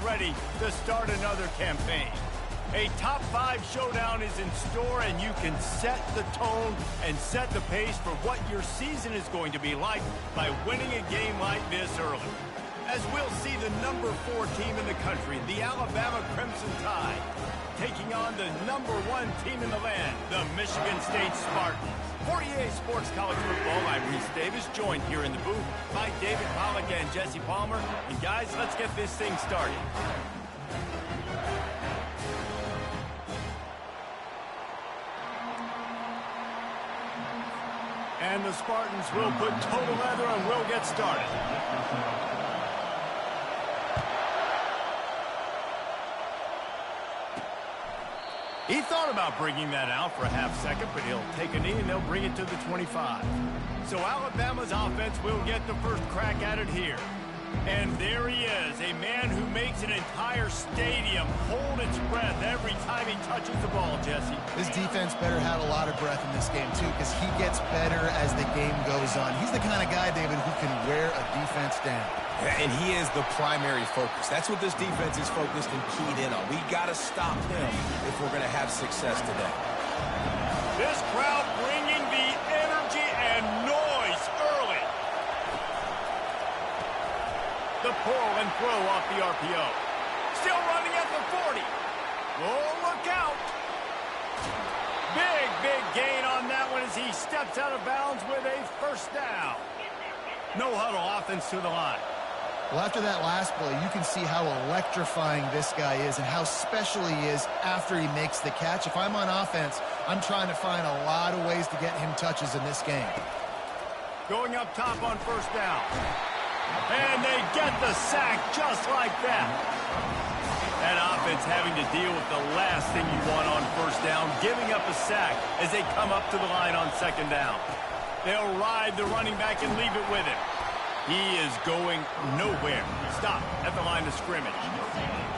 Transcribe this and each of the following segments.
ready to start another campaign. A top 5 showdown is in store, and you can set the tone and set the pace for what your season is going to be like by winning a game like this early. As we'll see the number 4 team in the country, the Alabama Crimson Tide, taking on the number 1 team in the land, the Michigan State Spartans. For EA Sports College Football, I'm Reese Davis, joined here in the booth by David Pollack and Jesse Palmer. And guys, let's get this thing started. And the Spartans will put total leather and will get started. He thought about bringing that out for a half second, but he'll take a knee and they'll bring it to the 25. So Alabama's offense will get the first crack at it here. And there he is, a man who makes an entire stadium hold its breath every time he touches the ball, Jesse. This defense better have a lot of breath in this game, too, because he gets better as the game goes on. He's the kind of guy, David, who can wear a defense down. Yeah, and he is the primary focus. That's what this defense is focused and keyed in on. We got to stop him if we're going to have success today. This crowd bringing the energy and noise early. The pull and throw off the RPO. Still running at the 40. Oh, look out. Big gain on that one as he steps out of bounds with a first down. No huddle offense to the line. Well, after that last play, you can see how electrifying this guy is and how special he is after he makes the catch. If I'm on offense, I'm trying to find a lot of ways to get him touches in this game. Going up top on first down. And they get the sack just like that. That offense having to deal with the last thing you want on first down, giving up a sack as they come up to the line on second down. They'll ride the running back and leave it with him. He is going nowhere. Stop at the line of scrimmage.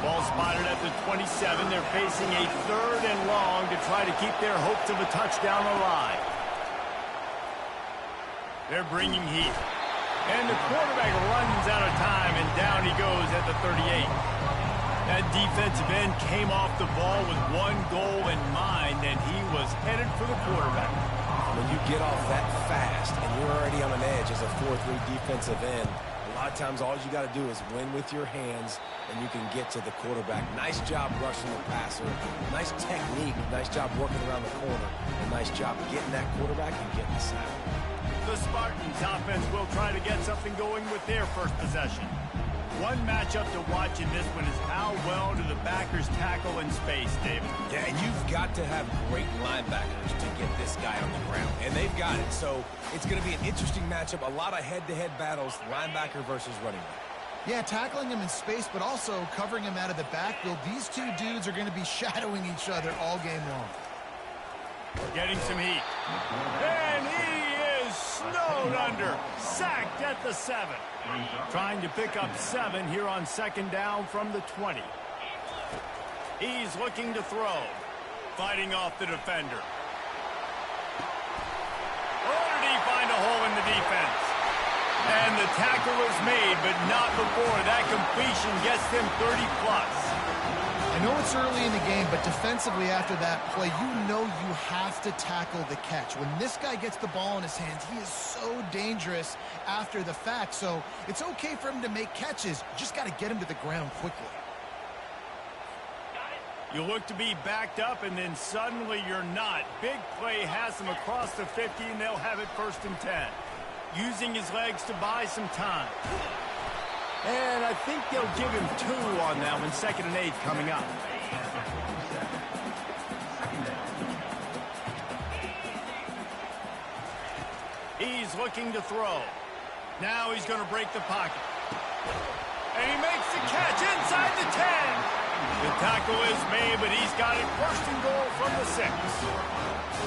Ball spotted at the 27. They're facing a 3rd and long to try to keep their hopes of a touchdown alive. They're bringing heat. And the quarterback runs out of time, and down he goes at the 38. That defensive end came off the ball with one goal in mind, and he was headed for the quarterback. When you get off that fast and you're already on an edge as a 4-3 defensive end, a lot of times all you got to do is win with your hands and you can get to the quarterback. Nice job rushing the passer. Nice technique. Nice job working around the corner. And nice job getting that quarterback and getting the sack. The Spartans offense will try to get something going with their first possession. One matchup to watch in this one is how well do the backers tackle in space, David. Yeah, and you've got to have great linebackers to get this guy on the ground. And they've got it. So it's going to be an interesting matchup. A lot of head-to-head battles, linebacker versus running back. Yeah, tackling him in space, but also covering him out of the backfield. These two dudes are going to be shadowing each other all game long. Getting some heat. And he is snowed under. Sacked at the 7. Trying to pick up 7 here on second down from the 20. He's looking to throw. Fighting off the defender. Oh, did he find a hole in the defense? And the tackle is made, but not before that completion gets them 30+. I know it's early in the game, but defensively after that play, you know you have to tackle the catch. When this guy gets the ball in his hands, he is so dangerous after the fact. So it's okay for him to make catches. You just got to get him to the ground quickly. You look to be backed up, and then suddenly you're not. Big play has them across the 50, and they'll have it 1st and 10. Using his legs to buy some time. And I think they'll give him 2 on that one. 2nd and 8 coming up. He's looking to throw. Now he's going to break the pocket. And he makes the catch inside the 10. The tackle is made, but he's got it 1st and goal from the 6.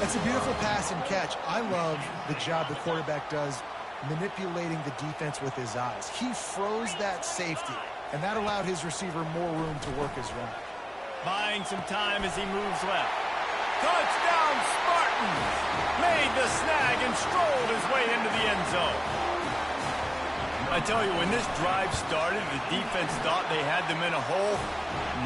That's a beautiful pass and catch. I love the job the quarterback does manipulating the defense with his eyes. He froze that safety, and that allowed his receiver more room to work his route. Buying some time as he moves left. Touchdown, Spartans! Made the snag and strolled his way into the end zone. I tell you, when this drive started, the defense thought they had them in a hole.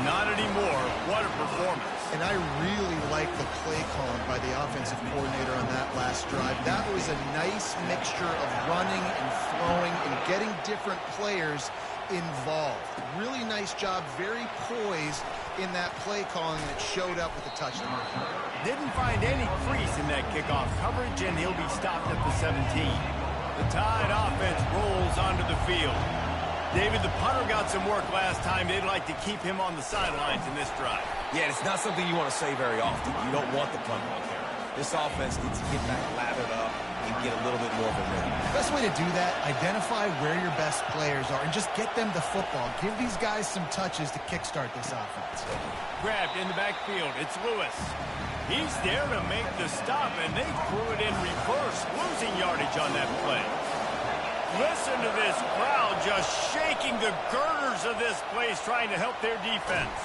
Not anymore. What a performance. And I really like the play calling by the offensive coordinator on that last drive. That was a nice mixture of running and throwing and getting different players involved. Really nice job, very poised in that play calling that showed up with the touchdown. Didn't find any crease in that kickoff coverage, and he'll be stopped at the 17. The Tide offense rolls onto the field. David, the punter got some work last time. They'd like to keep him on the sidelines in this drive. Yeah, it's not something you want to say very often. You don't want the punter out there. This offense needs to get back lathered up and get a little bit more of a rhythm. Best way to do that, identify where your best players are and just get them the football. Give these guys some touches to kickstart this offense. Grabbed in the backfield. It's Lewis. He's there to make the stop, and they threw it in reverse, losing yardage on that play. Listen to this crowd just shaking the girders of this place, trying to help their defense.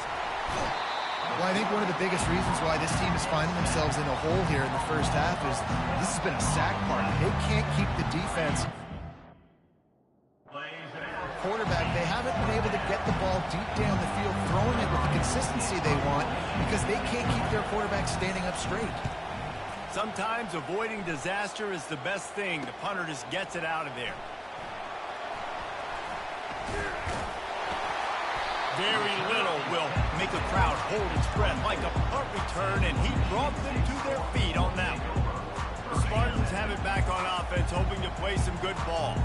Well, I think one of the biggest reasons why this team is finding themselves in a hole here in the first half is this has been a sack party. They can't keep the defense. Quarterback, they haven't been able to get the ball deep down the field, throwing it with the consistency they want because they can't keep their quarterback standing up straight. Sometimes avoiding disaster is the best thing. The punter just gets it out of there. Very little will make a crowd hold its breath like a punt return, and he brought them to their feet on that one. The Spartans have it back on offense, hoping to play some good ball.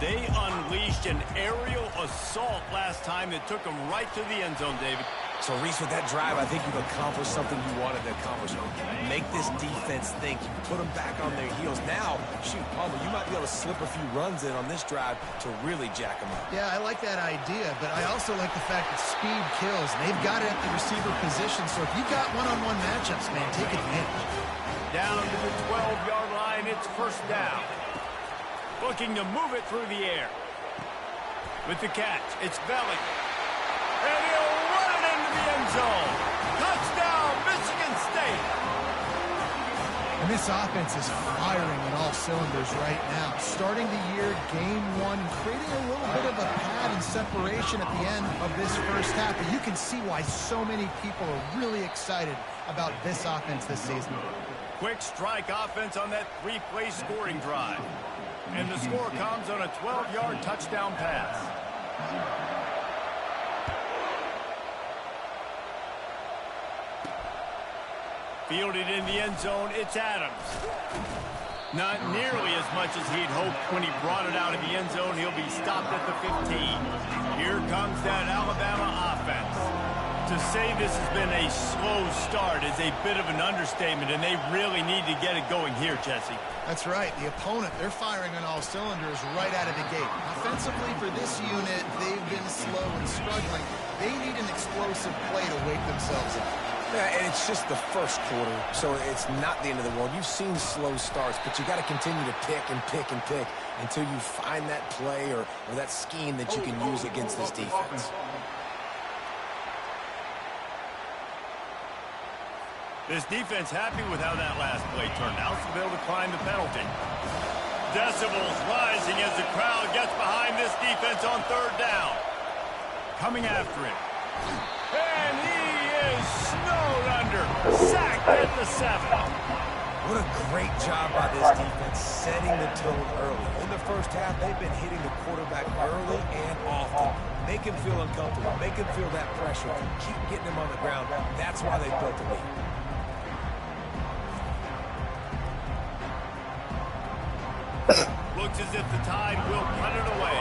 They unleashed an aerial assault last time that took them right to the end zone, David. So, Reese, with that drive, I think you've accomplished something you wanted to accomplish. Make this defense think. You put them back on their heels. Now, shoot, Palmer, you might be able to slip a few runs in on this drive to really jack them up. Yeah, I like that idea, but I also like the fact that speed kills. They've got it at the receiver position, so if you got one-on-one matchups, man, take advantage. Down to the 12-yard line, it's first down. Looking to move it through the air. With the catch, it's Belling. And he'll run it into the end zone. Touchdown, Michigan State. And this offense is firing on all cylinders right now. Starting the year, game one, creating a little bit of a pad and separation at the end of this first half. But you can see why so many people are really excited about this offense this season. Quick strike offense on that three-play scoring drive. And the score comes on a 12-yard touchdown pass. Fielded in the end zone, it's Adams. Not nearly as much as he'd hoped when he brought it out of the end zone. He'll be stopped at the 15. Here comes that Alabama offense. To say this has been a slow start is a bit of an understatement, and they really need to get it going here, Jesse. That's right. The opponent, they're firing on all cylinders right out of the gate. Offensively for this unit, they've been slow and struggling. They need an explosive play to wake themselves up. Yeah, and it's just the first quarter, so it's not the end of the world. You've seen slow starts, but you got to continue to pick and pick and pick until you find that play or that scheme that you can use against this defense. This defense happy with how that last play turned out, so they'll decline the penalty. Decibels rising as the crowd gets behind this defense on third down. Coming after him. And he is snowed under. Sacked at the 7. What a great job by this defense setting the tone early. In the first half, they've been hitting the quarterback early and often. Make him feel uncomfortable. Make him feel that pressure. Keep getting him on the ground. That's why they built the lead. Looks as if the Tide will punt it away.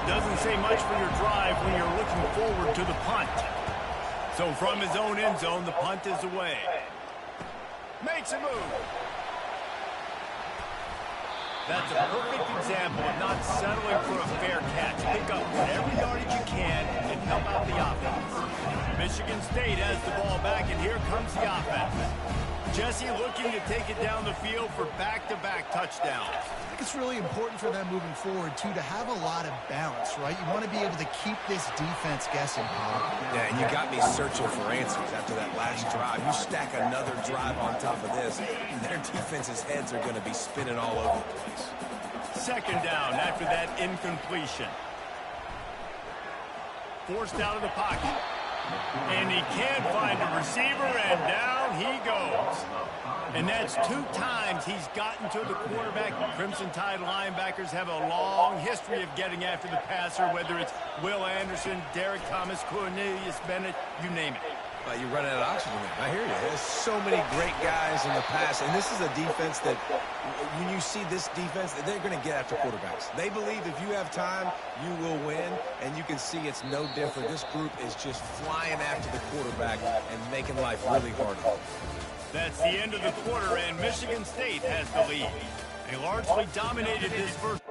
Doesn't say much for your drive when you're looking forward to the punt. So from his own end zone, the punt is away. Makes a move. That's a perfect example of not settling for a fair catch. Pick up whatever yardage you can and help out the offense. Michigan State has the ball back, and here comes the offense. Jesse looking to take it down the field for back-to-back touchdowns. I think it's really important for them moving forward, too, to have a lot of balance, right? You want to be able to keep this defense guessing. Yeah, and you got me searching for answers after that last drive. You stack another drive on top of this, and their defense's heads are going to be spinning all over the place. second down after that incompletion. Forced out of the pocket. And he can't find a receiver, and down he goes. And that's 2 times he's gotten to the quarterback. Crimson Tide linebackers have a long history of getting after the passer, whether it's Will Anderson, Derek Thomas, Cornelius Bennett, you name it. You run out of oxygen. I hear you. There's so many great guys in the past, and this is a defense that, when you see this defense, they're going to get after quarterbacks. They believe if you have time, you will win, and you can see it's no different. This group is just flying after the quarterback and making life really hard. That's the end of the quarter, and Michigan State has the lead. They largely dominated this first